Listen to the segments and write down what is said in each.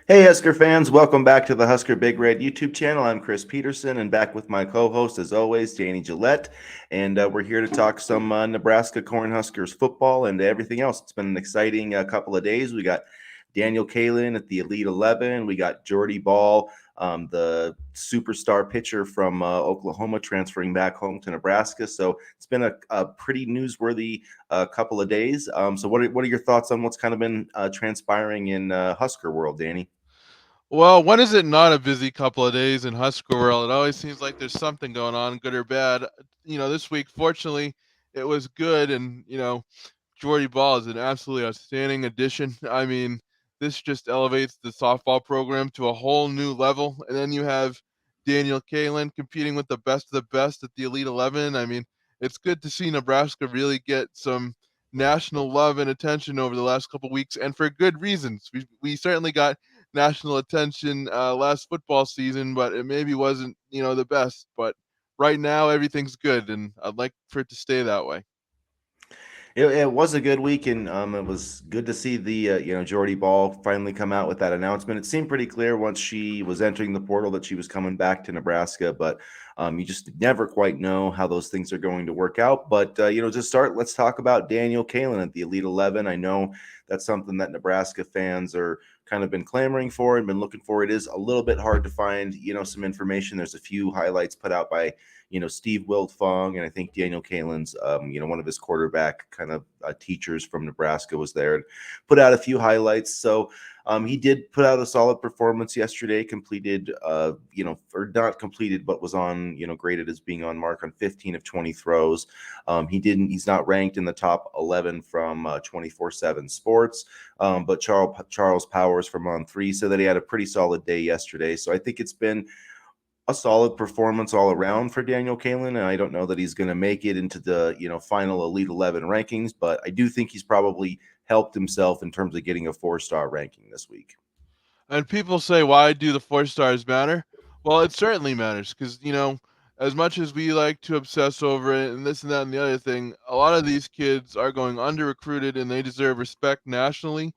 Hey, Husker fans, welcome back to the Husker Big Red YouTube channel. I'm Chris Peterson and back with my co host, as always, Danny Gillette. And we're here to talk some Nebraska Cornhuskers football and everything else. It's been an exciting couple of days. We got Daniel Kaelin at the Elite 11. We got Jordy Ball, the superstar pitcher from Oklahoma, transferring back home to Nebraska. So it's been a pretty newsworthy couple of days. So, what are your thoughts on what's kind of been transpiring in Husker world, Danny? Well, when is it not a busy couple of days in Husker World? It always seems like there's something going on, good or bad. This week, fortunately, it was good, and Jordy Ball is an absolutely outstanding addition. I mean, this just elevates the softball program to a whole new level. And then you have Daniel Kalin competing with the best of the best at the Elite 11. I mean, it's good to see Nebraska really get some national love and attention over the last couple weeks, and for good reasons. We certainly got national attention last football season, but it maybe wasn't the best. But right now, everything's good, and I'd like for it to stay that way. It was a good week, and it was good to see the Jordy Ball finally come out with that announcement. It seemed pretty clear once she was entering the portal that she was coming back to Nebraska, but you just never quite know how those things are going to work out. But to start, let's talk about Daniel Kalin at the Elite 11. I know that's something that Nebraska fans are kind of been clamoring for and been looking for. It is a little bit hard to find some information. There's a few highlights put out by Steve Wiltfong, and I think Daniel Kalin's, one of his quarterback kind of teachers from Nebraska was there and put out a few highlights. So he did put out a solid performance yesterday, completed, or not completed, but was on, graded as being on mark on 15 of 20 throws. He's not ranked in the top 11 from 24/7 Sports, but Charles Powers from On Three said that he had a pretty solid day yesterday. So I think it's been a solid performance all around for Daniel Kalin, and I don't know that he's going to make it into the final Elite 11 rankings, but I do think he's probably helped himself in terms of getting a 4-star ranking this week. And people say, why do the 4 stars matter? Well, it certainly matters because, as much as we like to obsess over it and this and that and the other thing, a lot of these kids are going under recruited and they deserve respect nationally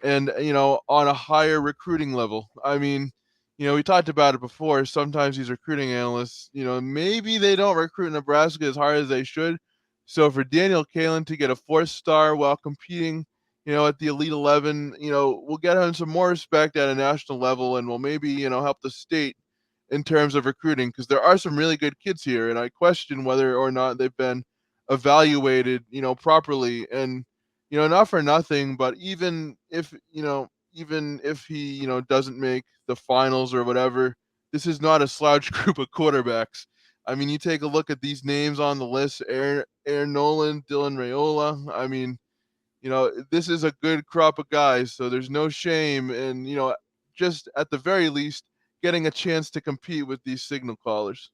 and, on a higher recruiting level. I mean, we talked about it before. Sometimes these recruiting analysts, maybe they don't recruit Nebraska as hard as they should. So for Daniel Kalin to get a 4 star while competing at the Elite 11, we'll get him some more respect at a national level and we'll maybe, help the state in terms of recruiting because there are some really good kids here. And I question whether or not they've been evaluated, properly. And, not for nothing, but even if he, doesn't make the finals or whatever, this is not a slouch group of quarterbacks. I mean, you take a look at these names on the list: Aaron Nolan, Dylan Rayola. I mean, this is a good crop of guys, so there's no shame in, just at the very least, getting a chance to compete with these signal callers.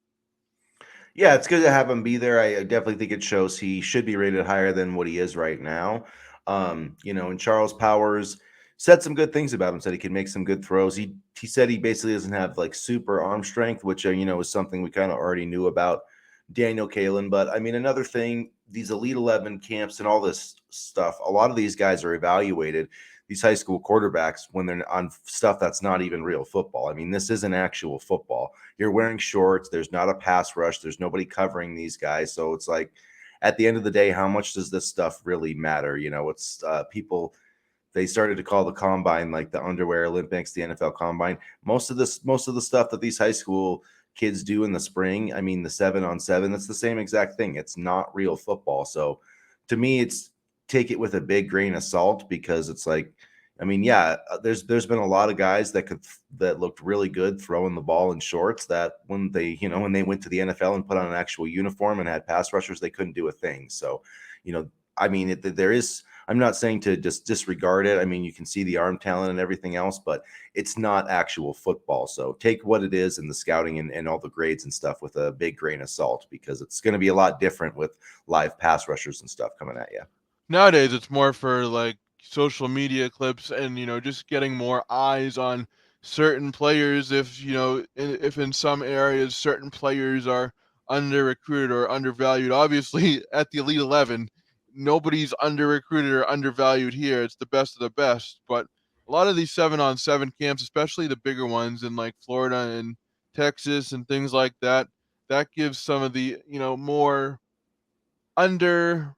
Yeah, it's good to have him be there. I definitely think it shows he should be rated higher than what he is right now. And Charles Powers said some good things about him. Said he can make some good throws. He said he basically doesn't have like super arm strength, which is something we kind of already knew about Daniel Kalin. But I mean, another thing, these Elite 11 camps and all this stuff. A lot of these guys are evaluated. These high school quarterbacks when they're on stuff that's not even real football. I mean, this isn't actual football. You're wearing shorts. There's not a pass rush. There's nobody covering these guys. So it's like, at the end of the day, how much does this stuff really matter? It's people. They started to call the combine like the underwear Olympics, the NFL combine. Most of the stuff that these high school kids do in the spring, I mean, the 7-on-7, that's the same exact thing. It's not real football. So to me, it's take it with a big grain of salt because it's like, I mean, yeah, there's been a lot of guys that looked really good throwing the ball in shorts that when they went to the NFL and put on an actual uniform and had pass rushers, they couldn't do a thing. So, you know, I mean, there is. I'm not saying to just disregard it. I mean, you can see the arm talent and everything else, but it's not actual football. So take what it is in the scouting and all the grades and stuff with a big grain of salt because it's going to be a lot different with live pass rushers and stuff coming at you. Nowadays, it's more for like social media clips and just getting more eyes on certain players. If if in some areas certain players are under recruited or undervalued, obviously at the Elite 11, nobody's under recruited or undervalued here. It's the best of the best, but a lot of these 7-on-7 camps, especially the bigger ones in like Florida and Texas and things like that, that gives some of the, more under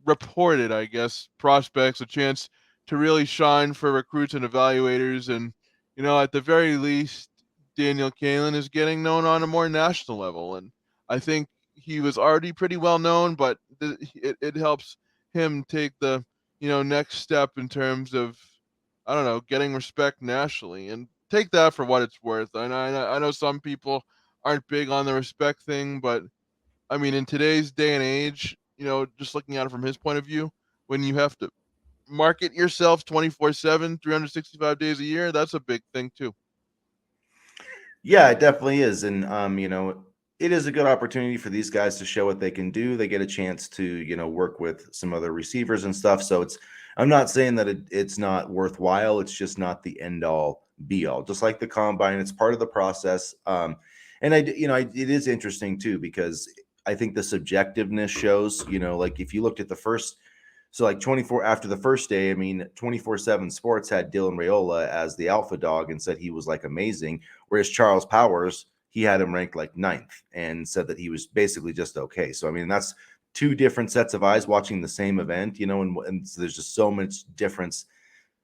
reported, I guess, prospects a chance to really shine for recruits and evaluators. And, at the very least, Daniel Kalin is getting known on a more national level. And I think he was already pretty well known, but it helps him take the, next step in terms of, I don't know, getting respect nationally. And take that for what it's worth. I know some people aren't big on the respect thing, but I mean, in today's day and age, just looking at it from his point of view, when you have to market yourself 24/7, 365 days a year, that's a big thing too. Yeah, it definitely is. And it is a good opportunity for these guys to show what they can do. They get a chance to, work with some other receivers and stuff. So I'm not saying that it's not worthwhile. It's just not the end all be all. Just like the combine, it's part of the process. And it is interesting too, because I think the subjectiveness shows, like if you looked at the first, so like 24 after the first day, I mean, 24/7 Sports had Dylan Raiola as the alpha dog and said he was like amazing. Whereas Charles Powers, he had him ranked like ninth and said that he was basically just okay. So I mean, that's two different sets of eyes watching the same event, and so there's just so much difference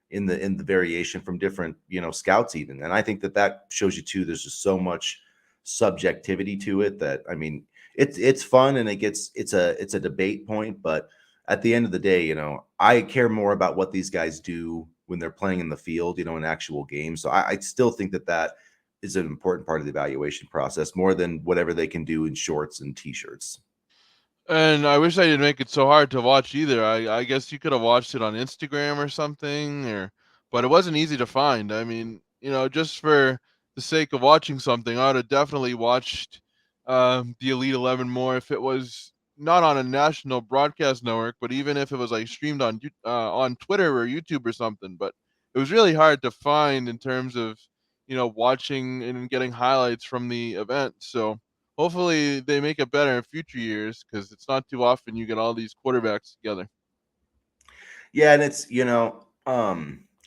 in the variation from different scouts even. And I think that shows you too. There's just so much subjectivity to it that I mean, it's fun and it's a debate point, but at the end of the day, I care more about what these guys do when they're playing in the field, in actual games. So I still think that is an important part of the evaluation process more than whatever they can do in shorts and t-shirts. And I wish I didn't make it so hard to watch either. I guess you could have watched it on Instagram or something, but it wasn't easy to find. I mean, just for the sake of watching something, I would have definitely watched the Elite 11 more if it was not on a national broadcast network, but even if it was like streamed on Twitter or YouTube or something. But it was really hard to find in terms of watching and getting highlights from the event. So hopefully they make it better in future years because it's not too often you get all these quarterbacks together. Yeah, and it's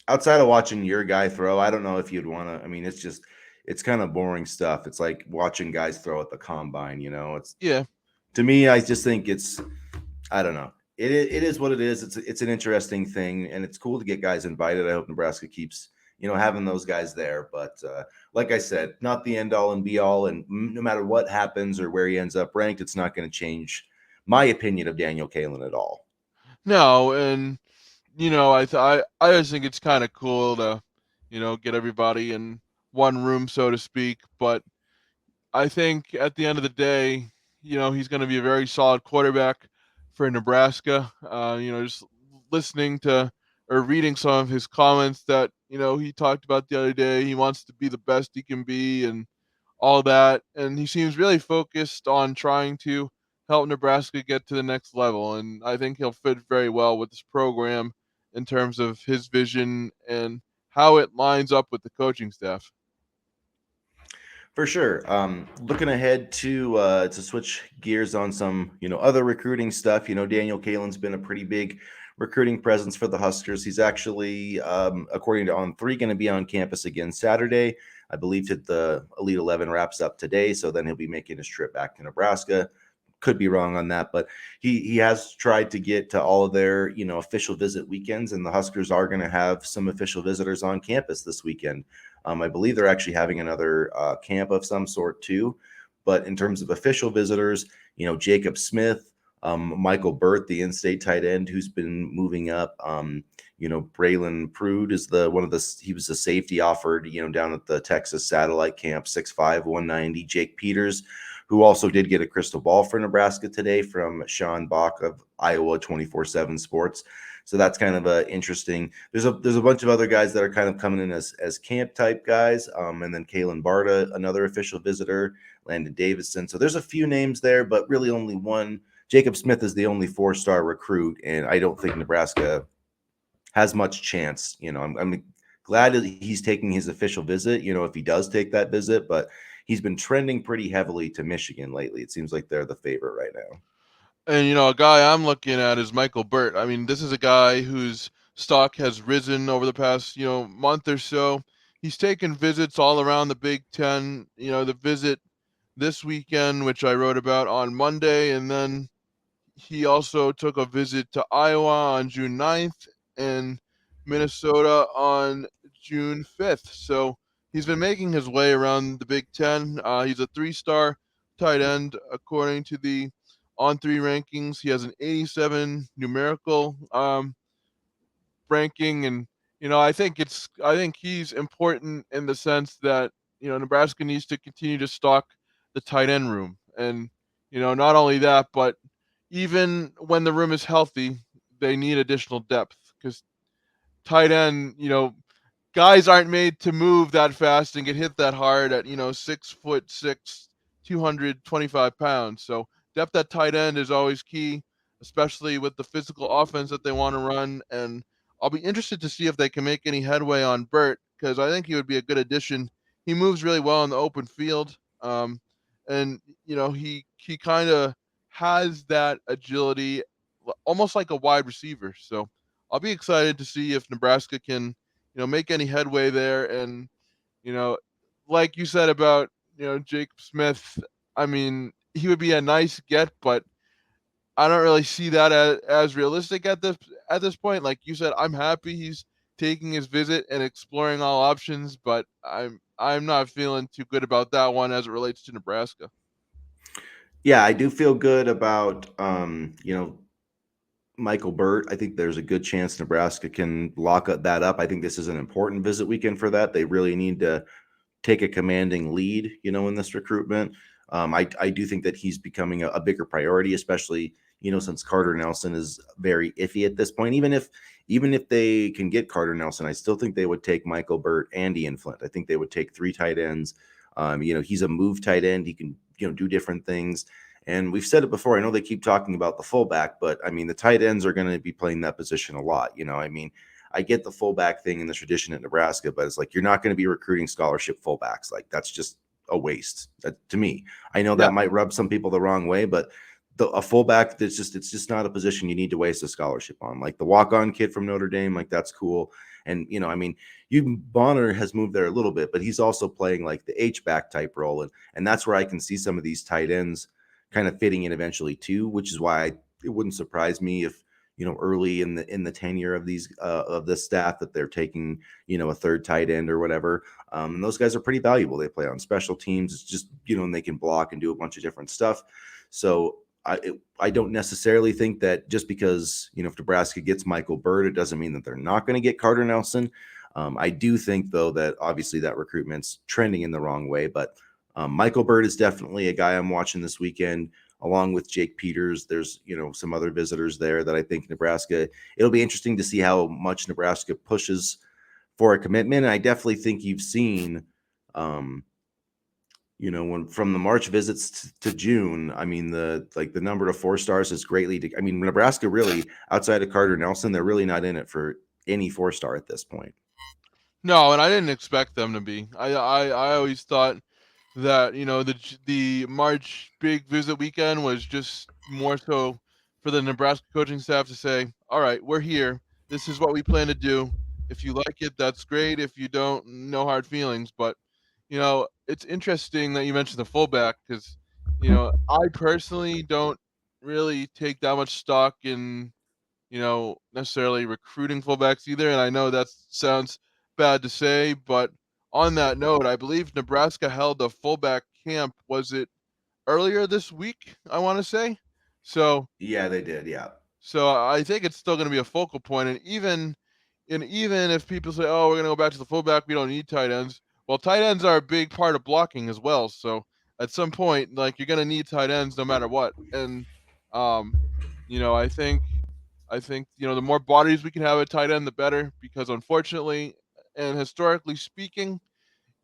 outside of watching your guy throw, I don't know if you'd want to. I mean, it's kind of boring stuff. It's like watching guys throw at the combine. It's Yeah. to me, I just think it's I don't know. It is what it is. It's an interesting thing, and it's cool to get guys invited. I hope Nebraska keeps having those guys there. But like I said, not the end all and be all. And no matter what happens or where he ends up ranked, it's not going to change my opinion of Daniel Kalin at all. No, and I just think it's kind of cool to get everybody in one room, so to speak. But I think at the end of the day, he's going to be a very solid quarterback for Nebraska. Just listening to or reading some of his comments that, he talked about the other day, he wants to be the best he can be and all that. And he seems really focused on trying to help Nebraska get to the next level. And I think he'll fit very well with this program in terms of his vision and how it lines up with the coaching staff. For sure. Looking ahead to switch gears on some other recruiting stuff. Daniel Kalin's been a pretty big recruiting presence for the Huskers. He's actually, according to On3, going to be on campus again Saturday. I believe that the Elite 11 wraps up today, so then he'll be making his trip back to Nebraska. Could be wrong on that, but he has tried to get to all of their official visit weekends, and the Huskers are going to have some official visitors on campus this weekend. I believe they're actually having another camp of some sort too. But in terms of official visitors, Jacob Smith, Michael Burt, the in-state tight end who's been moving up. Braylon Prude is he was the safety offered, down at the Texas satellite camp, 6'5", 190. Jake Peters, who also did get a crystal ball for Nebraska today from Sean Bach of Iowa 24/7 Sports. So that's kind of a interesting. There's a bunch of other guys that are kind of coming in as camp type guys, and then Kalen Barta, another official visitor, Landon Davison. So there's a few names there, but really only one. Jacob Smith is the only 4-star recruit, and I don't think Nebraska has much chance. I'm glad that he's taking his official visit. If he does take that visit, but he's been trending pretty heavily to Michigan lately. It seems like they're the favorite right now. And a guy I'm looking at is Michael Burt. I mean, this is a guy who's stock has risen over the past, month or so. He's taken visits all around the Big Ten. The visit this weekend, which I wrote about on Monday, and then he also took a visit to Iowa on June 9th and Minnesota on June 5th. So he's been making his way around the Big Ten. He's a 3-star tight end according to the On Three rankings. He has an 87 numerical ranking, and I think he's important in the sense that Nebraska needs to continue to stock the tight end room, and not only that, but even when the room is healthy, they need additional depth because tight end, guys aren't made to move that fast and get hit that hard at 6'6", 225 pounds. So depth at tight end is always key, especially with the physical offense that they want to run. And I'll be interested to see if they can make any headway on Burt because I think he would be a good addition. He moves really well in the open field, and he kind of has that agility, almost like a wide receiver. So I'll be excited to see if Nebraska can make any headway there. And, you know, like you said about, Jacob Smith, I mean, he would be a nice get, but I don't really see that as realistic at this point. Like you said, I'm happy he's taking his visit and exploring all options, but I'm not feeling too good about that one as it relates to Nebraska. Yeah, I do feel good about Michael Burt. I think there's a good chance Nebraska can that up. I think this is an important visit weekend for that. They really need to take a commanding lead, in this recruitment. I do think that he's becoming a bigger priority, especially since Carter Nelson is very iffy at this point. Even if they can get Carter Nelson, I still think they would take Michael Burt and Ian Flint. I think they would take 3 tight ends. He's a move tight end. He can do different things. And we've said it before. I know they keep talking about the fullback, but I mean the tight ends are going to be playing that position a lot. I mean, I get the fullback thing and the tradition at Nebraska, but it's like you're not going to be recruiting scholarship fullbacks. Like that's just a waste to me. I know Yeah. that might rub some people the wrong way, but a fullback it's just not a position you need to waste a scholarship on. Like the walk-on kid from Notre Dame, like that's cool. And I mean, Bonner has moved there a little bit, but he's also playing like the H-back type role, and that's where I can see some of these tight ends kind of fitting in eventually too, which is why it wouldn't surprise me if early in the tenure of these of this staff that they're taking a third tight end or whatever. And those guys are pretty valuable. They play on special teams. It's just and they can block and do a bunch of different stuff. So I don't necessarily think that just because if Nebraska gets Michael Burt, it doesn't mean that they're not going to get Carter Nelson. I do think though that obviously that recruitment's trending in the wrong way, but Michael Burt is definitely a guy I'm watching this weekend, along with Jake Peters. There's, some other visitors there that I think Nebraska, it'll be interesting to see how much Nebraska pushes for a commitment. And I definitely think you've seen, when from the March visits to June, I mean, the number of 4 stars is greatly, I mean, Nebraska really, outside of Carter Nelson, they're really not in it for any 4-star at this point. No, and I didn't expect them to be. I always thought that the March big visit weekend was just more so for the Nebraska coaching staff to say, "All right, we're here. This is what we plan to do. If you like it, that's great. If you don't, no hard feelings." But it's interesting that you mentioned the fullback because I personally don't really take that much stock in necessarily recruiting fullbacks either. And I know that sounds bad to say, but on that note, I believe Nebraska held a fullback camp. Was it earlier this week? I want to say. So, Yeah, they did. Yeah. so I think it's still going to be a focal point. And even if people say, "Oh, we're going to go back to the fullback, we don't need tight ends." Well, tight ends are a big part of blocking as well. So at some point, like you're going to need tight ends no matter what. And um, I think the more bodies we can have at tight end, the better. Because unfortunately, and historically speaking,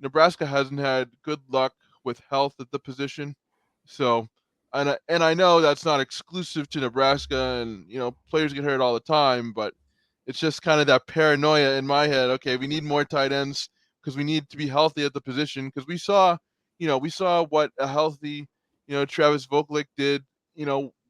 Nebraska hasn't had good luck with health at the position. So, and I know that's not exclusive to Nebraska, and players get hurt all the time, but it's just kind of that paranoia in my head. Okay, we need more tight ends because we need to be healthy at the position because we saw what a healthy Travis Vogelick did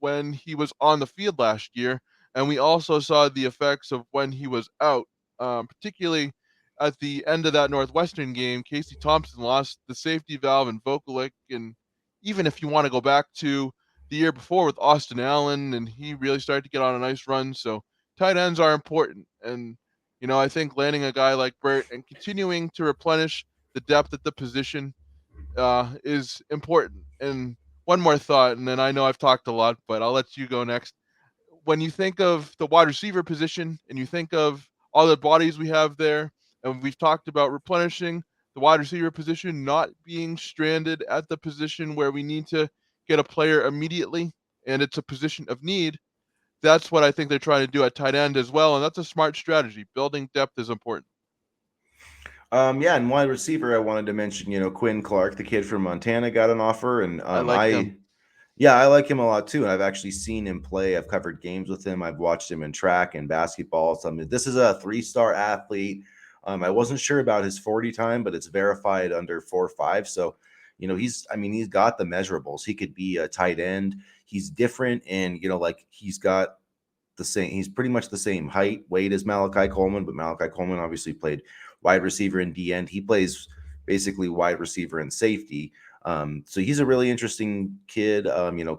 when he was on the field last year. and we also saw the effects of when he was out, particularly at the end of that Northwestern game. Casey Thompson lost the safety valve and Vocalic, and even if you want to go back to the year before with Austin Allen, and he really started to get on a nice run. So tight ends are important, and I think landing a guy like Burt and continuing to replenish the depth at the position is important. And one more thought, and then I know I've talked a lot, but I'll let you go next. When you think of the wide receiver position and you think of all the bodies we have there, and we've talked about replenishing the wide receiver position, not being stranded at the position where we need to get a player immediately, and it's a position of need. That's what I think they're trying to do at tight end as well, and that's a smart strategy. Building depth is important. Yeah, and wide receiver, I wanted to mention, Quinn Clark, the kid from Montana, got an offer, and I like him. yeah, I like him a lot too. And I've actually seen him play. I've covered games with him. I've watched him in track and basketball. So I mean, this is a 3-star athlete. I wasn't sure about his 40 time, but it's verified under 4.5. So, he's got the measurables. He could be a tight end. He's different, and like he's got the same. He's pretty much the same height, weight as Malachi Coleman, but Malachi Coleman obviously played wide receiver and D end. He plays basically wide receiver and safety. So he's a really interesting kid.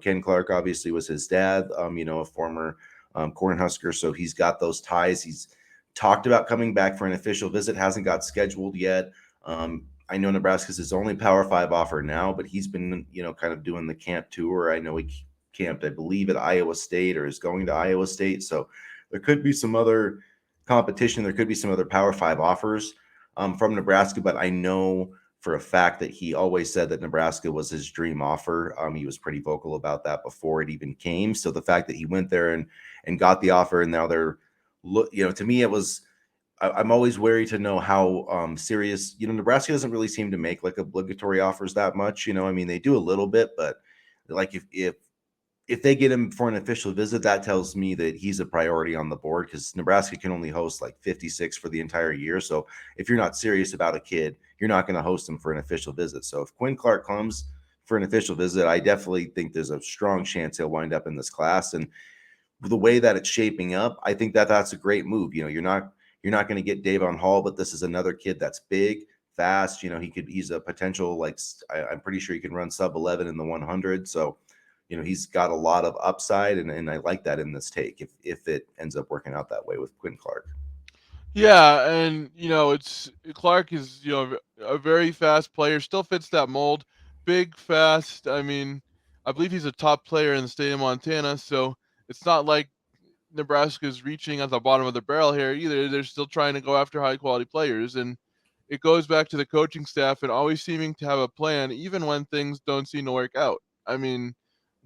Ken Clark obviously was his dad. A former Cornhusker, so he's got those ties. He's talked about coming back for an official visit. Hasn't got scheduled yet. I know Nebraska's his only Power Five offer now, but he's been kind of doing the camp tour. I know he camped, I believe, at Iowa State or is going to Iowa State. So there could be some other competition. There could be some other Power Five offers from Nebraska, but I know for a fact that he always said that Nebraska was his dream offer. He was pretty vocal about that before it even came. So the fact that he went there and got the offer, and now they're, to me, it was. I'm always wary to know how serious. Nebraska doesn't really seem to make like obligatory offers that much. I mean, they do a little bit, but like if they get him for an official visit, that tells me that he's a priority on the board, because Nebraska can only host like 56 for the entire year. So if you're not serious about a kid, you're not going to host him for an official visit. So if Quinn Clark comes for an official visit, I definitely think there's a strong chance he'll wind up in this class. And the way that it's shaping up, I think that that's a great move. You're not going to get Davon Hall, but this is another kid that's big, fast. He's a potential, like, I'm pretty sure he can run sub 11 in the 100. So he's got a lot of upside, and I like that in this take if it ends up working out that way with Quinn Clark. Yeah, and it's Clark is a very fast player, still fits that mold, big, fast. I mean, I believe he's a top player in the state of Montana, so it's not like Nebraska's reaching at the bottom of the barrel here either. They're still trying to go after high quality players, and it goes back to the coaching staff and always seeming to have a plan, even when things don't seem to work out. I mean,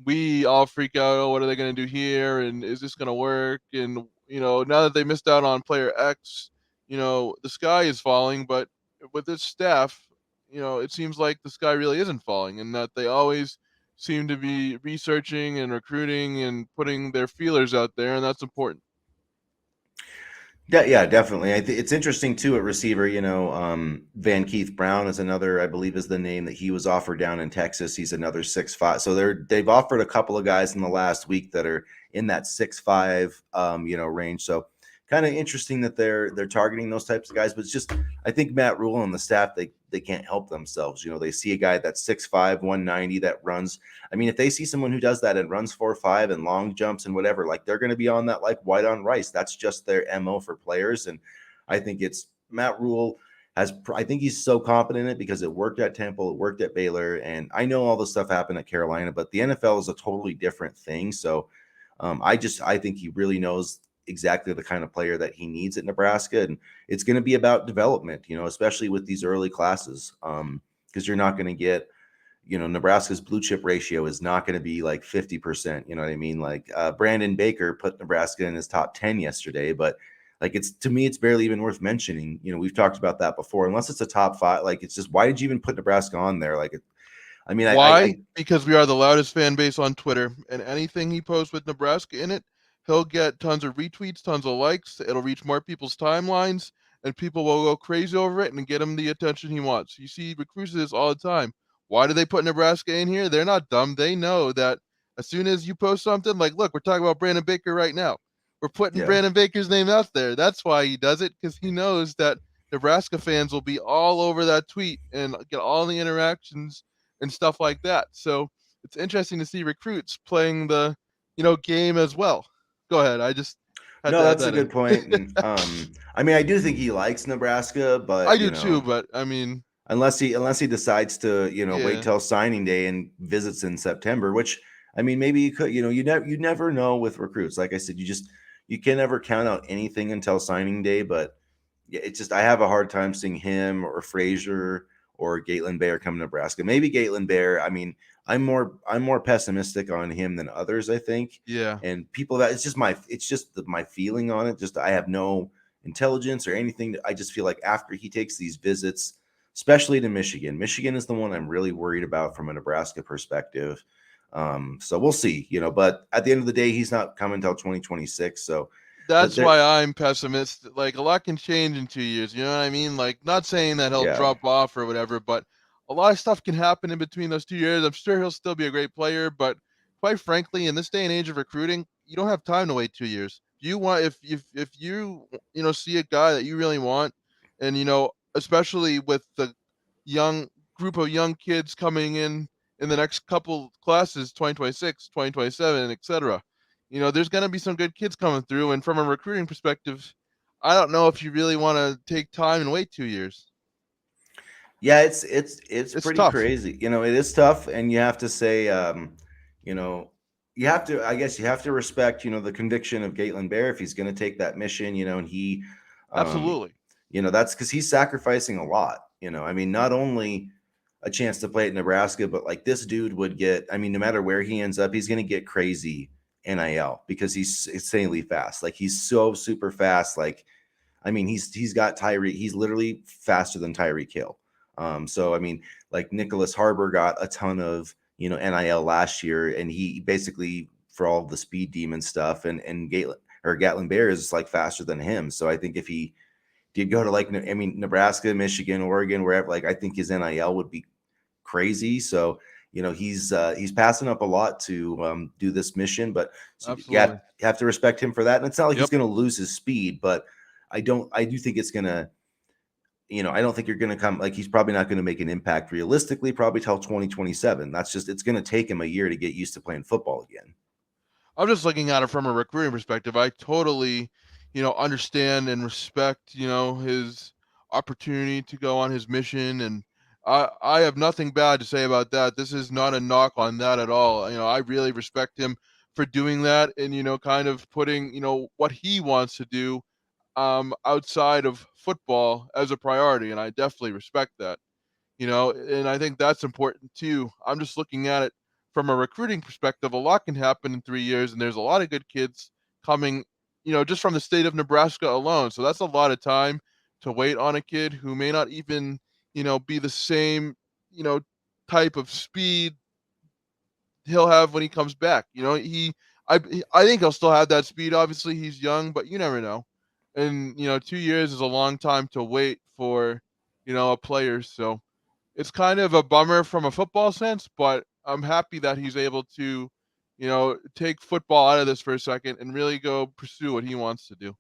we all freak out. Oh, what are they going to do here? And is this going to work? And now that they missed out on player X, the sky is falling. But with this staff, it seems like the sky really isn't falling, and that they always seem to be researching and recruiting and putting their feelers out there, and that's important. Yeah, definitely. It's interesting too at receiver. Van Keith Brown is another, I believe, is the name that he was offered down in Texas. He's another 6'5". So they've offered a couple of guys in the last week that are in that 6'5", range. So kind of interesting that they're targeting those types of guys. But it's just, I think Matt Rule and the staff, they can't help themselves. They see a guy that's 6'5", 190 that runs. I mean, if they see someone who does that and runs 4.5 and long jumps and whatever, like, they're going to be on that like white on rice. That's just their MO for players. And I think it's Matt Rule I think he's so confident in it because it worked at Temple, it worked at Baylor. And I know all this stuff happened at Carolina, but the NFL is a totally different thing. So I think he really knows exactly the kind of player that he needs at Nebraska. And it's going to be about development, especially with these early classes. Because you're not going to get, Nebraska's blue chip ratio is not going to be like 50%. You know what I mean? Like Brandon Baker put Nebraska in his top 10 yesterday, but like, to me, it's barely even worth mentioning. We've talked about that before. Unless it's a top 5, like, it's just, why did you even put Nebraska on there? Like, I mean, Why? Because we are the loudest fan base on Twitter, and anything he posts with Nebraska in it, he'll get tons of retweets, tons of likes. It'll reach more people's timelines, and people will go crazy over it and get him the attention he wants. You see recruits do this all the time. Why do they put Nebraska in here? They're not dumb. They know that as soon as you post something like, look, we're talking about Brandon Baker right now. we're putting Yeah. Brandon Baker's name out there. That's why he does it, because he knows that Nebraska fans will be all over that tweet and get all the interactions and stuff like that. So it's interesting to see recruits playing the game as well. Go ahead. I just had No, to add that's a that in. good point. And I mean, I do think he likes Nebraska, I but do too, but I mean, unless he decides to wait yeah, till signing day and visits in September, which I mean maybe you could, you never know with recruits. Like I said, you can never count out anything until signing day, but yeah, it's just I have a hard time seeing him or Frazier or Gatelin Bear come to Nebraska. Maybe Gatelin Bear. I mean, I'm more pessimistic on him than others, I think. yeah, And people that it's just my feeling on it. Just I have no intelligence or anything. I just feel like after he takes these visits, especially to Michigan, Michigan is the one I'm really worried about from a Nebraska perspective. So we'll see, but at the end of the day, he's not coming until 2026. So but that's there, why I'm pessimistic. Like, a lot can change in 2 years. You know what I mean? Like, not saying that he'll yeah. drop off or whatever, but a lot of stuff can happen in between those 2 years. I'm sure he'll still be a great player, but quite frankly, in this day and age of recruiting, you don't have time to wait 2 years. You want if you see a guy that you really want, and especially with the young group of young kids coming in the next couple classes, 2026, 2027, etc. There's going to be some good kids coming through. And from a recruiting perspective, I don't know if you really want to take time and wait 2 years. Yeah, it's It's pretty tough. crazy. It is tough, and you have to say, you know, you have to. I guess you have to respect, the conviction of Gatelin Bear if he's going to take that mission. And um, Absolutely. that's because he's sacrificing a lot. I mean, not only a chance to play at Nebraska, but like this dude would get. I mean, no matter where he ends up, he's going to get crazy NIL because he's insanely fast. Like he's so super fast. Like I mean, he's got Tyree. He's literally faster than Tyreek Hill. So I mean, like Nicholas Harbor got a ton of NIL last year, and he basically for all the speed demon stuff, and Gatlin Bear is like faster than him. So I think if he did go to Nebraska, Michigan, Oregon, wherever, like I think his NIL would be crazy. So he's passing up a lot to do this mission, but so Absolutely. you have to respect him for that. And it's not like he's Yep. going to lose his speed, but I do think it's gonna, I don't think you're gonna come like he's probably not gonna make an impact realistically, probably till 2027. That's just it's gonna take him a year to get used to playing football again. I'm just looking at it from a recruiting perspective. I totally, understand and respect, his opportunity to go on his mission. And I have nothing bad to say about that. This is not a knock on that at all. I really respect him for doing that and, kind of putting, what he wants to do outside of football as a priority. And I definitely respect that. And I think that's important too. I'm just looking at it from a recruiting perspective. A lot can happen in 3 years, and there's a lot of good kids coming, just from the state of Nebraska alone. So that's a lot of time to wait on a kid who may not even, be the same, you know, type of speed he'll have when he comes back. I think he'll still have that speed. Obviously, he's young, but you never know. And 2 years is a long time to wait for, a player. So it's kind of a bummer from a football sense, but I'm happy that he's able to, take football out of this for a second and really go pursue what he wants to do.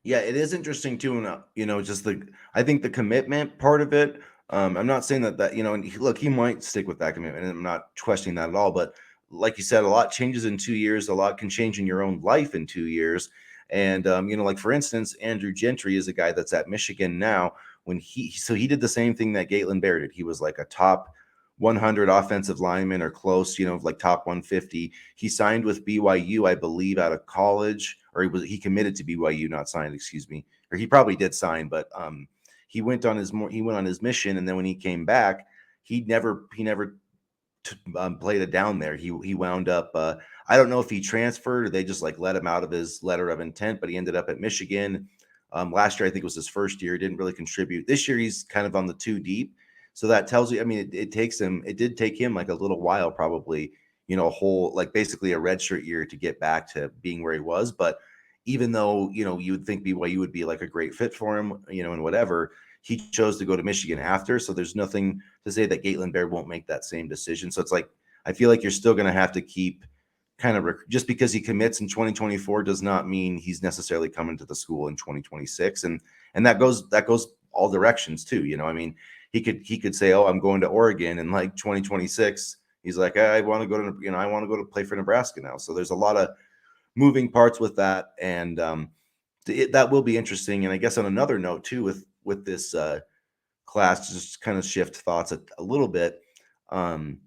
Yeah, it is interesting too, and just I think the commitment part of it. I'm not saying that and look, he might stick with that commitment, and I'm not questioning that at all. But like you said, a lot changes in 2 years. A lot can change in your own life in 2 years. And like for instance, Andrew Gentry is a guy that's at Michigan now. He did the same thing that Gatelin Bear did. He was like a top 100 offensive lineman or close, like top 150. He signed with BYU, I believe, out of college, or he committed to BYU, not signed, excuse me, or he probably did sign, but he went on his mission, and then when he came back, he never played it down there. He wound up. I don't know if he transferred or they just like let him out of his letter of intent, but he ended up at Michigan. Last year, I think was his first year. Didn't really contribute. This year, he's kind of on the two deep. So that tells you. I mean, it takes him. It did take him like a little while, probably. A whole like basically a redshirt year to get back to being where he was. But even though you would think BYU would be like a great fit for him, and whatever, he chose to go to Michigan after. So there's nothing to say that Gatelin Bear won't make that same decision. So it's like I feel like you're still going to have to keep just because he commits in 2024 does not mean he's necessarily coming to the school in 2026, and that goes all directions too. I mean, he could say, "Oh, I'm going to Oregon," in like 2026. He's like, "I want to go to I want to go to play for Nebraska now." So there's a lot of moving parts with that, and that will be interesting. And I guess on another note too, with this class, just kind of shift thoughts a little bit. Um,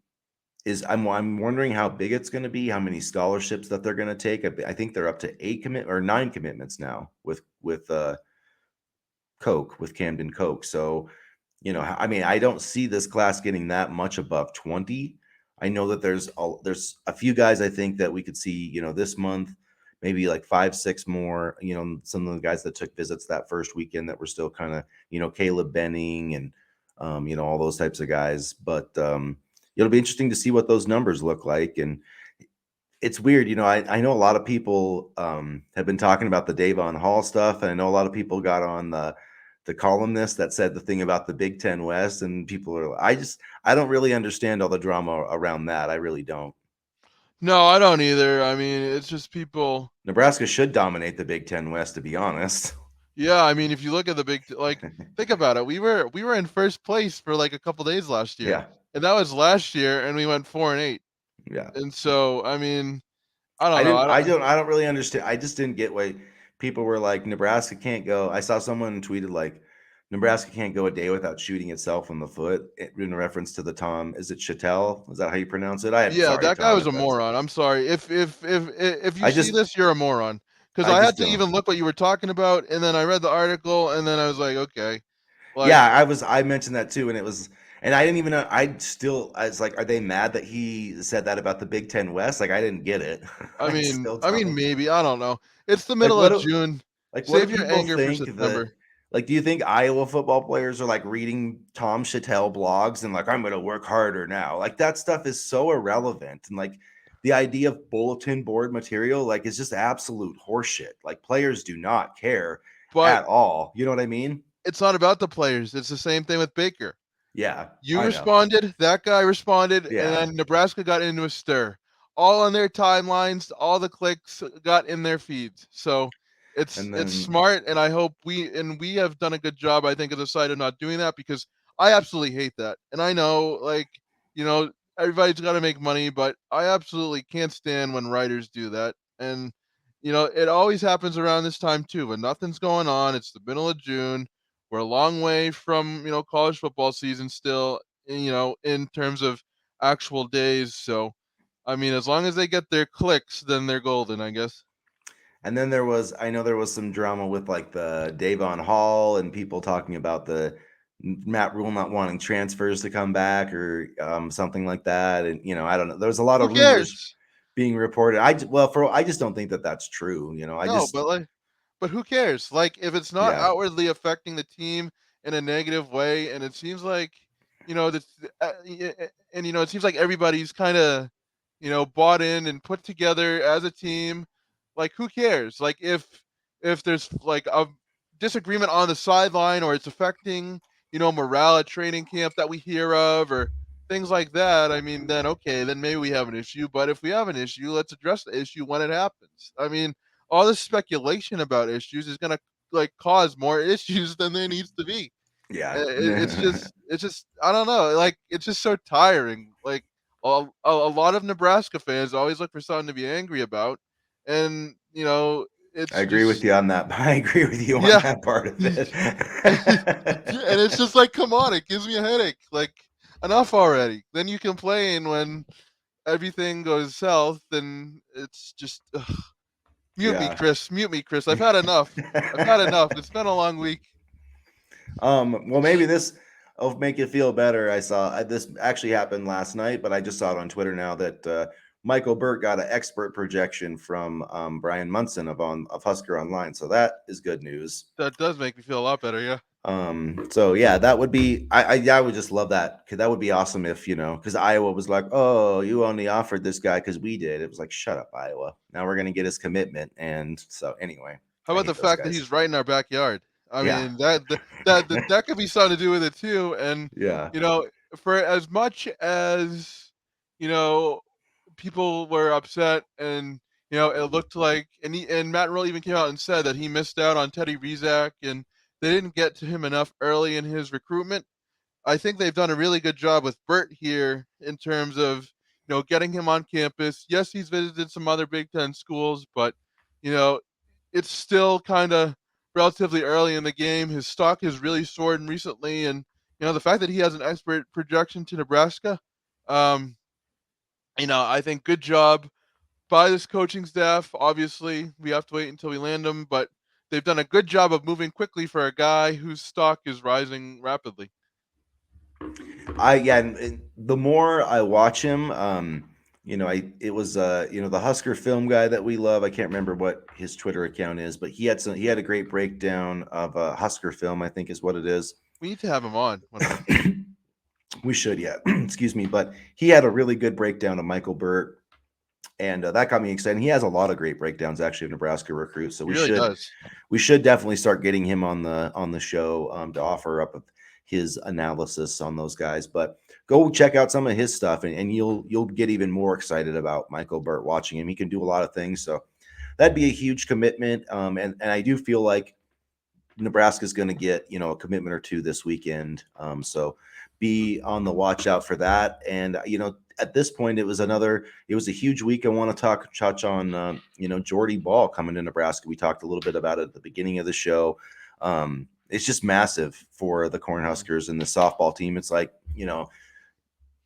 is I'm wondering how big it's going to be, how many scholarships that they're going to take. I think they're up to 9 commitments now with Coke, with Camden Coke. So, I mean, I don't see this class getting that much above 20. I know that there's a few guys I think that we could see, this month, maybe like 5, 6 more. Some of the guys that took visits that first weekend that were still kind of, Caleb Benning and all those types of guys. But it'll be interesting to see what those numbers look like. And it's weird, I know a lot of people have been talking about the Davon Hall stuff, and I know a lot of people got on the columnist that said the thing about the Big Ten West, and people are I don't really understand all the drama around that. I really don't. No, I don't either. I mean, it's just people. Nebraska should dominate the Big Ten West, to be honest. Yeah, I mean, if you look at the think about it. We were in first place for like a couple days last year, Yeah, and that was last year, and we went 4-8. yeah. And so, I mean, I don't I know. didn't. I don't really understand. I just didn't get why people were like Nebraska can't go. I saw someone tweeted like Nebraska can't go a day without shooting itself in the foot in reference to the Tom. Is it Chattel? Is that how you pronounce it? Yeah, Sorry, that guy Tom, was if a that's. moron. I'm sorry. If you I see just this, you're a moron. Because I I had just to don't. even look what you were talking about, and then I read the article, and then I was like, okay, Yeah, like, I mentioned that too, and it was, and I didn't even know. I was like, are they mad that he said that about the Big Ten West? Like, I didn't get it. I I mean, still I mean, don't. maybe I don't know. It's the Like, middle what of do June. what do Save your people anger for think that? September. Like, do you think Iowa football players are like reading Tom Chattel blogs and like, I'm going to work harder now? Like, that stuff is so irrelevant, and like the idea of bulletin board material, like, is just absolute horseshit. Like, players do not care But at all. You know what I mean? it's not about the players. It's the same thing with Baker. Yeah, You I know. responded, that guy responded, and Yeah, then Nebraska got into a stir. All on their timelines, all the clicks got in their feeds. So and it's then smart, and I hope we have done a good job, I think, as a side of not doing that because I absolutely hate that. And I know, like, you know, everybody's got to make money, but I absolutely can't stand when writers do that. And it always happens around this time too, when nothing's going on. It's the middle of June. We're a long way from, college football season still, in terms of actual days. So, I mean, as long as they get their clicks, then they're golden, I guess. I know there was some drama with like the Davon Hall and people talking about the Matt Rule not wanting transfers to come back or something like that. And I don't know. There's a lot Who of rumors cares? being reported. I just don't think that that's true. I No, just, but who cares? Like, if it's not yeah. outwardly affecting the team in a negative way, and it seems like, that, and it seems like everybody's kind of, bought in and put together as a team. Like, who cares? Like, if there's like a disagreement on the sideline, or it's affecting, morale at training camp that we hear of, or things like that. I mean, then okay, then maybe we have an issue. But if we have an issue, let's address the issue when it happens. I mean, all this speculation about issues is going to like cause more issues than there needs to be. Yeah. It's just I don't know, like, it's just so tiring. Like, a lot of Nebraska fans always look for something to be angry about, and I it's agree with just, you on that. I agree with you on yeah. that part of and it. it's just like, come on, it gives me a headache. Like, enough already. Then you complain when everything goes south, and it's just, mute me, Yeah. Chris. Mute me, Chris. I've had enough. I've had enough. It's been a long week. Well, maybe this will make you feel better. I saw this actually happened last night, but I just saw it on Twitter now that Michael Burt got an expert projection from Brian Munson of Husker Online. So that is good news. That does make me feel a lot better. Yeah. So yeah, that would be I would just love that because that would be awesome if because Iowa was like, oh, you only offered this guy because we did. It was like, shut up, Iowa. Now we're gonna get his commitment, and so anyway, How I about the hate those fact that guys. he's right in our backyard? I Yeah, mean, that could be something to do with it too. And yeah, you know, for as much as you know, people were upset, and it looked like, and Matt Rule even came out and said that he missed out on Teddy Rizak, and they didn't get to him enough early in his recruitment. I think they've done a really good job with Bert here in terms of getting him on campus. Yes, he's visited some other Big Ten schools, but you know it's still kind of relatively early in the game. His stock has really soared recently, and the fact that he has an expert projection to Nebraska, um, I think good job by this coaching staff. Obviously, we have to wait until we land him, but they've done a good job of moving quickly for a guy whose stock is rising rapidly. And the more I watch him, it was the Husker film guy that we love. I can't remember what his Twitter account is, but he had a great breakdown of Husker film, I think is what it is. We need to have him on one of these. We should, yeah. Excuse me, but he had a really good breakdown of Michael Burt, and that got me excited. He has a lot of great breakdowns actually of Nebraska recruits, so He really does. we should definitely start getting him on the show to offer up his analysis on those guys. But go check out some of his stuff, and you'll get even more excited about Michael Burt watching him. He can do a lot of things, so that'd be a huge commitment. And I do feel like Nebraska's going to get a commitment or two this weekend. So be on the watch out for that. And at this point, it was a huge week. I want to touch on Jordy Ball coming to Nebraska. We talked a little bit about it at the beginning of the show. It's just massive for the Cornhuskers and the softball team. It's like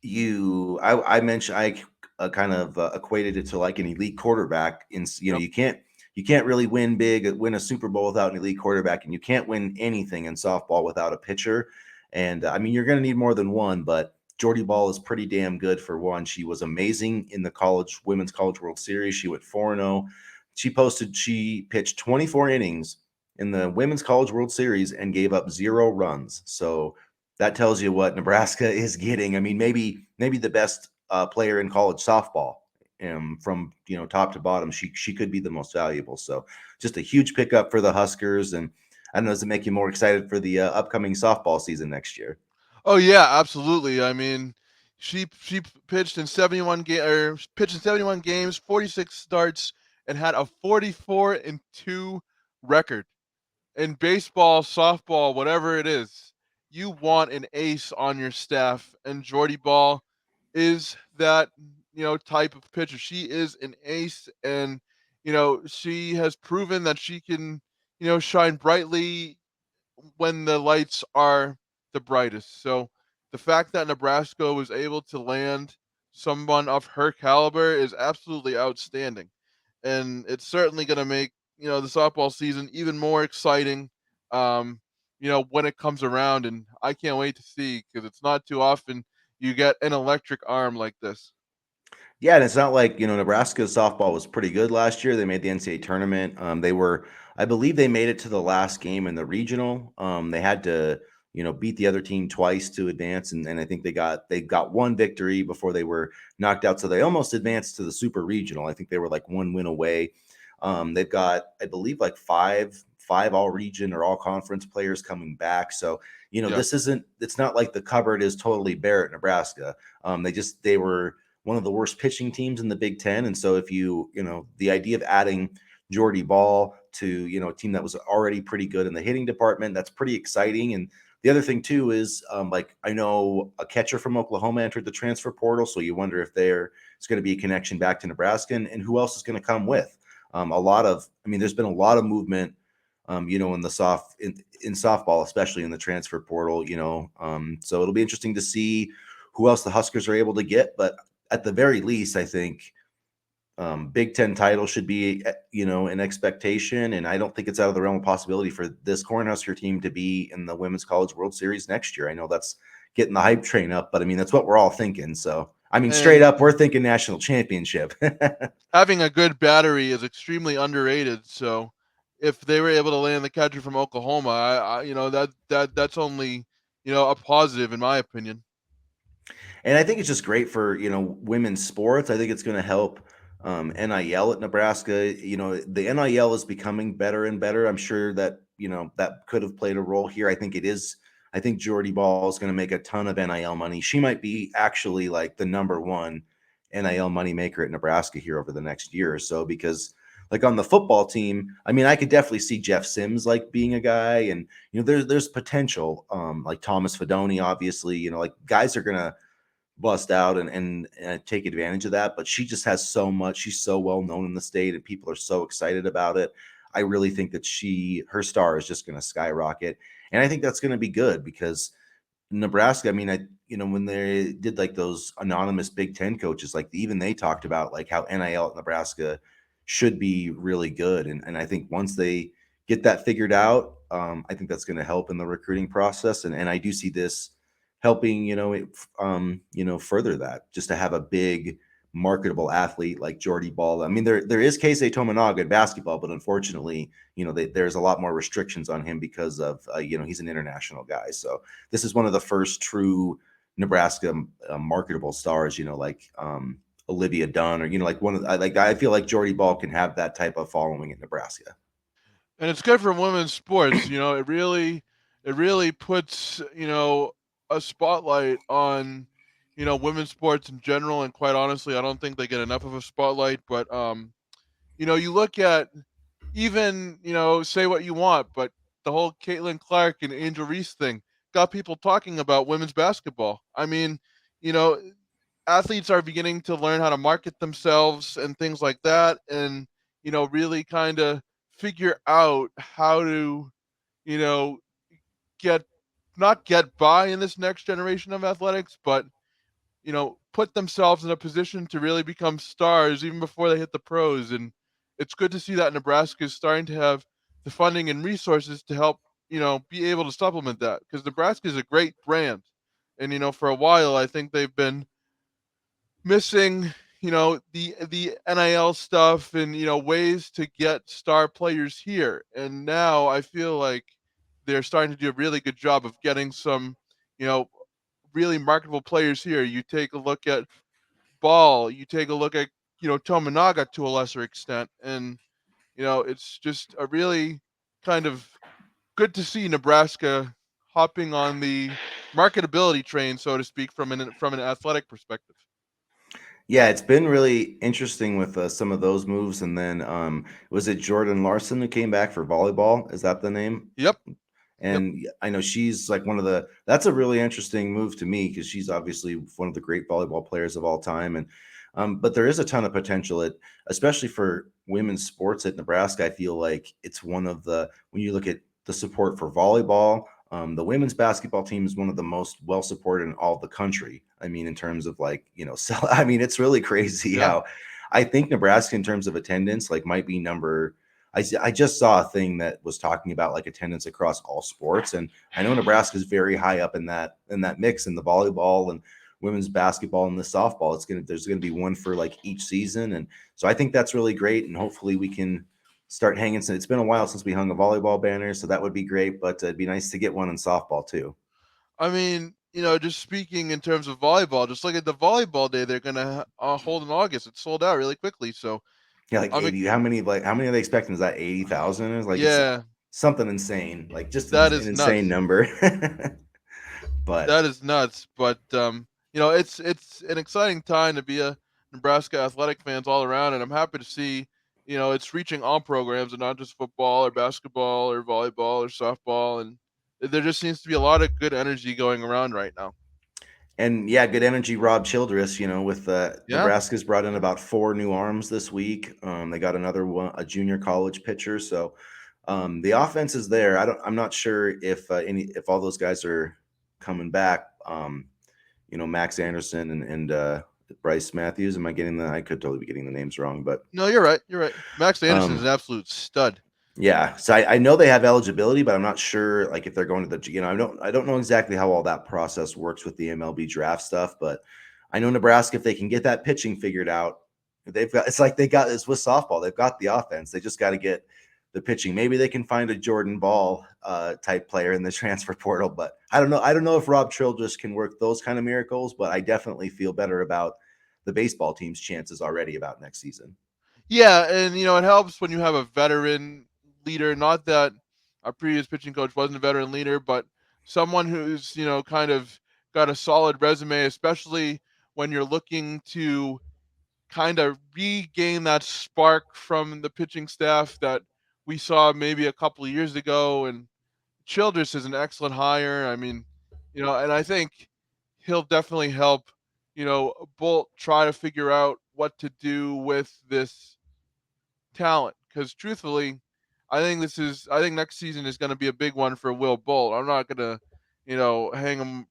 I mentioned I kind of equated it to like an elite quarterback. Yep. You can't really win big, win a Super Bowl without an elite quarterback, and you can't win anything in softball without a pitcher. And I mean, you're going to need more than one, but Jordy Ball is pretty damn good for one. She was amazing in the women's college World Series. She went 4-0. She pitched 24 innings in the women's college World Series and gave up 0 runs. So that tells you what Nebraska is getting. I mean, maybe the best player in college softball. From top to bottom, she could be the most valuable. So just a huge pickup for the Huskers. And I don't know, does it make you more excited for the upcoming softball season next year? Oh yeah, absolutely. I mean, she pitched in 71 games, 46 starts, and had a 44-2 record. In baseball, softball, whatever it is, you want an ace on your staff, and Jordy Ball is that type of pitcher. She is an ace, and she has proven that she can shine brightly when the lights are the brightest. So the fact that Nebraska was able to land someone of her caliber is absolutely outstanding. And it's certainly going to make, the softball season even more exciting, when it comes around. And I can't wait to see, because it's not too often you get an electric arm like this. Yeah, and it's not like, Nebraska's softball was pretty good last year. They made the NCAA tournament. I believe they made it to the last game in the regional. They had to, beat the other team twice to advance, and I think they got one victory before they were knocked out. So they almost advanced to the super regional. I think they were like one win away. They've got, I believe, like five all region or all conference players coming back. So, Yeah. it's not like the cupboard is totally bare at Nebraska. They were one of the worst pitching teams in the Big Ten. And so if the idea of adding Jordy Ball to, a team that was already pretty good in the hitting department, that's pretty exciting. And the other thing too is I know a catcher from Oklahoma entered the transfer portal. So you wonder if it's going to be a connection back to Nebraska, and who else is going to come with. There's been a lot of movement, in softball, especially in the transfer portal, so it'll be interesting to see who else the Huskers are able to get. But at the very least, I think Big Ten title should be, an expectation. And I don't think it's out of the realm of possibility for this Cornhusker team to be in the Women's College World Series next year. I know that's getting the hype train up, but I mean, that's what we're all thinking. So, I mean, straight And up, we're thinking national championship. having a good battery is extremely underrated. So if they were able to land the catcher from Oklahoma, that's only a positive in my opinion. And I think it's just great for, women's sports. I think it's going to help NIL at Nebraska. The NIL is becoming better and better. I'm sure that, that could have played a role here. I think it is. I think Jordy Ball is going to make a ton of NIL money. She might be actually like the number one NIL moneymaker at Nebraska here over the next year or so. Because like on the football team, I mean, I could definitely see Jeff Sims like being a guy, and there's potential. Like Thomas Fedoni, obviously, like guys are gonna bust out and take advantage of that. But she just has so much. She's so well known in the state, and people are so excited about it. I really think that her star is just going to skyrocket, and I think that's going to be good because Nebraska, I mean, when they did like those anonymous Big Ten coaches, like even they talked about like how NIL at Nebraska should be really good. And I think once they get that figured out, I think that's going to help in the recruiting process. And I do see this helping, further that just to have a big marketable athlete like Jordy Ball. I mean, there is Keisei Tominaga in basketball, but unfortunately, there's a lot more restrictions on him because of, he's an international guy. So this is one of the first true Nebraska marketable stars, like Olivia Dunn, or like one of like I feel like Jordy Ball can have that type of following in Nebraska. And it's good for women's sports. It really puts a spotlight on women's sports in general. And quite honestly, I don't think they get enough of a spotlight. But you look at even say what you want, but the whole Caitlin Clark and Angel Reese thing got people talking about women's basketball. I mean, you know, athletes are beginning to learn how to market themselves and things like that, and really kind of figure out how to you know get not get by in this next generation of athletics, but put themselves in a position to really become stars even before they hit the pros. And it's good to see that Nebraska is starting to have the funding and resources to help be able to supplement that, because Nebraska is a great brand. And for a while I think they've been missing the NIL stuff and ways to get star players here. And now I feel like they're starting to do a really good job of getting some you know really marketable players here. You take a look at Ball, you take a look at Tominaga to a lesser extent, and it's just a really kind of good to see Nebraska hopping on the marketability train, so to speak, from an athletic perspective. Yeah, it's been really interesting with some of those moves. And then was it Jordan Larson who came back for volleyball? Is that the name? Yep. Yep. And I know she's like that's a really interesting move to me because she's obviously one of the great volleyball players of all time. And but there is a ton of potential especially for women's sports at Nebraska. I feel like it's one of when you look at the support for volleyball, the women's basketball team is one of the most well supported in all the country. I mean, in terms of like, I mean, it's really crazy Yeah. how I think Nebraska in terms of attendance, like might be number I just saw a thing that was talking about like attendance across all sports, and I know Nebraska is very high up in that mix in the volleyball and women's basketball and the softball. There's gonna be one for like each season, and so I think that's really great, and hopefully we can start hanging. So it's been a while since we hung a volleyball banner, so that would be great. But it'd be nice to get one in softball too. I mean, just speaking in terms of volleyball, just look at the volleyball day they're gonna hold in August. It's sold out really quickly, so Yeah, like I'm ex- 80. How many are they expecting? Is that 80,000? It's like it's yeah, something insane, like just that an is insane nuts. number. But That is nuts. But it's an exciting time to be a Nebraska athletic fans all around, and I'm happy to see it's reaching all programs and not just football or basketball or volleyball or softball. And there just seems to be a lot of good energy going around right now. And yeah, good energy, Rob Childress. With Yeah. Nebraska's brought in about 4 new arms this week. They got another one, a junior college pitcher. So the offense is there. I'm not sure if all those guys are coming back. Max Anderson and Bryce Matthews. Am I getting I could totally be getting the names wrong, but No, you're right. You're right. Max Anderson is um, an absolute stud. yeah, so I know they have eligibility, but I'm not sure like if they're going to I don't know exactly how all that process works with the MLB draft stuff, but I know Nebraska, if they can get that pitching figured out, it's like they got this with softball. They've got the offense. They just got to get the pitching. Maybe they can find a Jordan Ball type player in the transfer portal, but I don't know. I don't know if Rob Childress can work those kind of miracles, but I definitely feel better about the baseball team's chances already about next season. Yeah, and it helps when you have a veteran leader. Not that our previous pitching coach wasn't a veteran leader, but someone who's kind of got a solid resume, especially when you're looking to kind of regain that spark from the pitching staff that we saw maybe a couple of years ago. And Childress is an excellent hire. I mean, and I think he'll definitely help, Bolt try to figure out what to do with this talent. Because truthfully, I think next season is going to be a big one for Will Bolt. I'm not going to, hang him,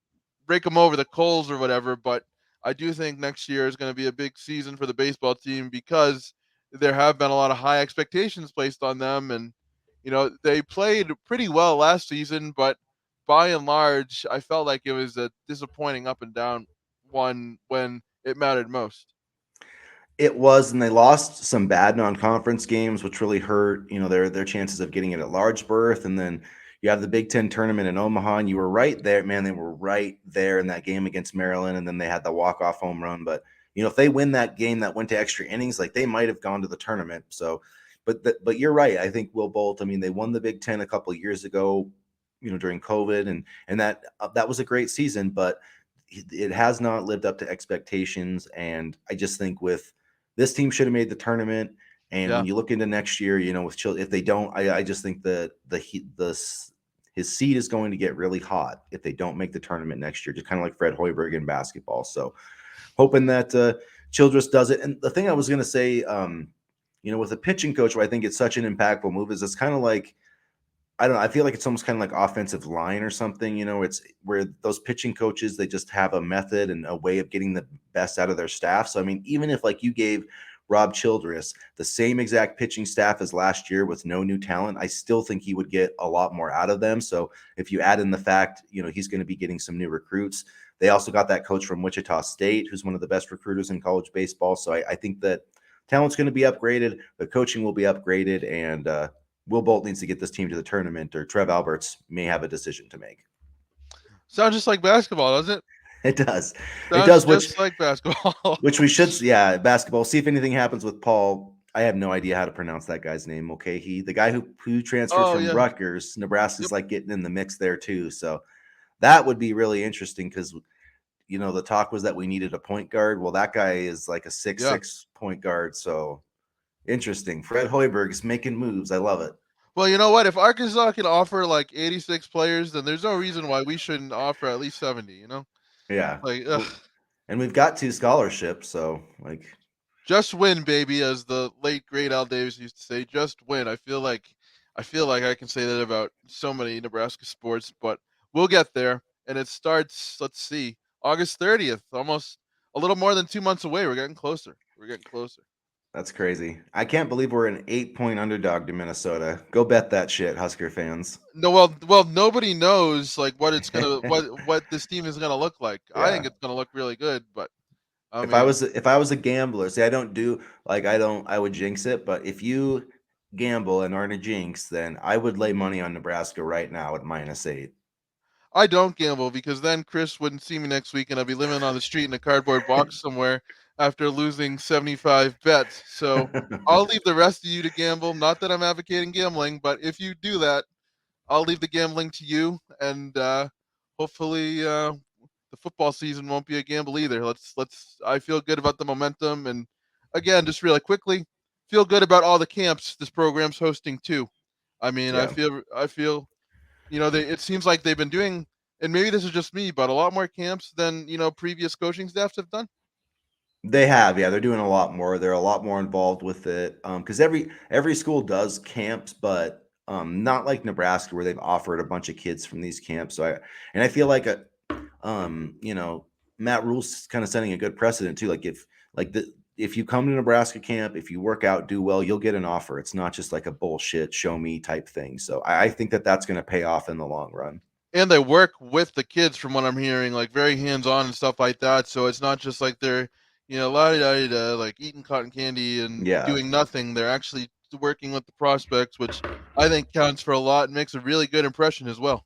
break him over the coals or whatever, but I do think next year is going to be a big season for the baseball team because there have been a lot of high expectations placed on them. And, they played pretty well last season, but by and large, I felt like it was a disappointing up and down one when it mattered most. It was, and they lost some bad non-conference games, which really hurt, their chances of getting it at large berth. And then you have the Big Ten tournament in Omaha, and you were right there, man. They were right there in that game against Maryland, and then they had the walk-off home run. But if they win that game that went to extra innings, like they might have gone to the tournament. So, but you're right. I think Will Bolt. I mean, they won the Big Ten a couple of years ago, during COVID, and that was a great season, but it has not lived up to expectations. And I just think with this team should have made the tournament. And when Yeah. you look into next year, with if they don't, I just think that his seat is going to get really hot if they don't make the tournament next year, just kind of like Fred Hoiberg in basketball. So hoping that Childress does it. And the thing I was going to say, with a pitching coach, where I think it's such an impactful move, is it's kind of like, I don't know. I feel like it's almost kind of like offensive line or something. It's where those pitching coaches, they just have a method and a way of getting the best out of their staff. So, I mean, even if like you gave Rob Childress the same exact pitching staff as last year with no new talent, I still think he would get a lot more out of them. So if you add in the fact, he's going to be getting some new recruits. They also got that coach from Wichita State, who's one of the best recruiters in college baseball. So I think that talent's going to be upgraded, the coaching will be upgraded, and Will Bolt needs to get this team to the tournament, or Trev Alberts may have a decision to make. Sounds just like basketball, doesn't it? It does. It Sounds does, which just like basketball. we should, yeah, basketball. See if anything happens with Paul. I have no idea how to pronounce that guy's name. Okay, the guy who transferred Oh from yeah. Rutgers, Nebraska's Yep. like getting in the mix there too. So that would be really interesting because the talk was that we needed a point guard. Well, that guy is like a 6'6" Yeah. point guard. So interesting. Fred Hoiberg is making moves. I love it. Well, you know what? If Arkansas can offer like 86 players, then there's no reason why we shouldn't offer at least 70. Yeah. Like, Well, and we've got 2 scholarships, so like just win, baby, as the late great Al Davis used to say. Just win. I feel like I can say that about so many Nebraska sports, but we'll get there. And it starts. Let's see, August 30th. Almost a little more than 2 months away. We're getting closer. We're getting closer. that's crazy. I can't believe we're an 8-point underdog to Minnesota. Go bet that shit, Husker fans. No, nobody knows like what this team is gonna look like. I think Yeah. it's gonna look really good, but I If I mean, was if I was a gambler, see, I don't do like I would jinx it, but if you gamble and aren't a jinx, then I would lay money on Nebraska right now at -8. I don't gamble because then Chris wouldn't see me next week, and I'd be living on the street in a cardboard box somewhere after losing 75 bets. So I'll leave the rest of you to gamble. Not that I'm advocating gambling, but if you do that, I'll leave the gambling to you, and hopefully the football season won't be a gamble either. Let's. I feel good about the momentum, and again, just really quickly, feel good about all the camps this program's hosting too. I mean, Yeah. I feel it seems like they've been doing, and maybe this is just me, but a lot more camps than previous coaching staffs have done. They have, yeah, they're doing a lot more. They're a lot more involved with it. Because every school does camps, but not like Nebraska where they've offered a bunch of kids from these camps. So I feel like um, you know, Matt Rule's kind of setting a good precedent too. If you come to Nebraska camp, if you work out, do well, you'll get an offer. It's not just like a bullshit show me type thing. So I think that that's going to pay off in the long run. And they work with the kids from what I'm hearing, like very hands on and stuff like that. So it's not just like they're, la da da like eating cotton candy and Yeah. doing nothing. They're actually working with the prospects, which I think counts for a lot and makes a really good impression as well.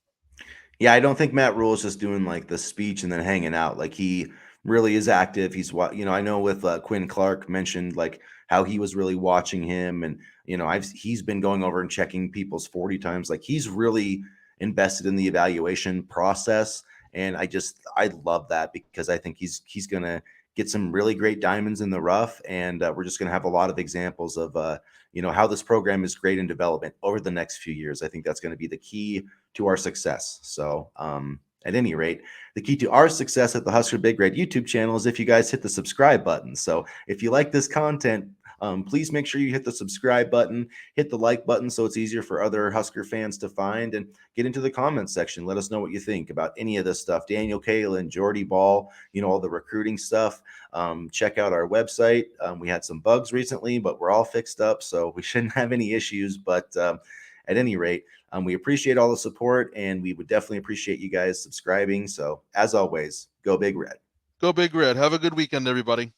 Yeah, I don't think Matt Rule is just doing like the speech and then hanging out. Like he really is active. I know with Quinn Clark mentioned like how he was really watching him, and he's been going over and checking people's 40 times. Like he's really invested in the evaluation process, and I love that because I think he's gonna get some really great diamonds in the rough, and we're just going to have a lot of examples of how this program is great in development over the next few years. I think that's going to be the key to our success. So at any rate, the key to our success at the Husker Big Red YouTube channel is if you guys hit the subscribe button. So if you like this content, please make sure you hit the subscribe button, hit the like button so it's easier for other Husker fans to find, and get into the comments section. Let us know what you think about any of this stuff. Daniel Kaelin, Jordy Ball, all the recruiting stuff. Check out our website. We had some bugs recently, but we're all fixed up, so we shouldn't have any issues. But at any rate, we appreciate all the support, and we would definitely appreciate you guys subscribing. So as always, go Big Red. Go Big Red. Have a good weekend, everybody.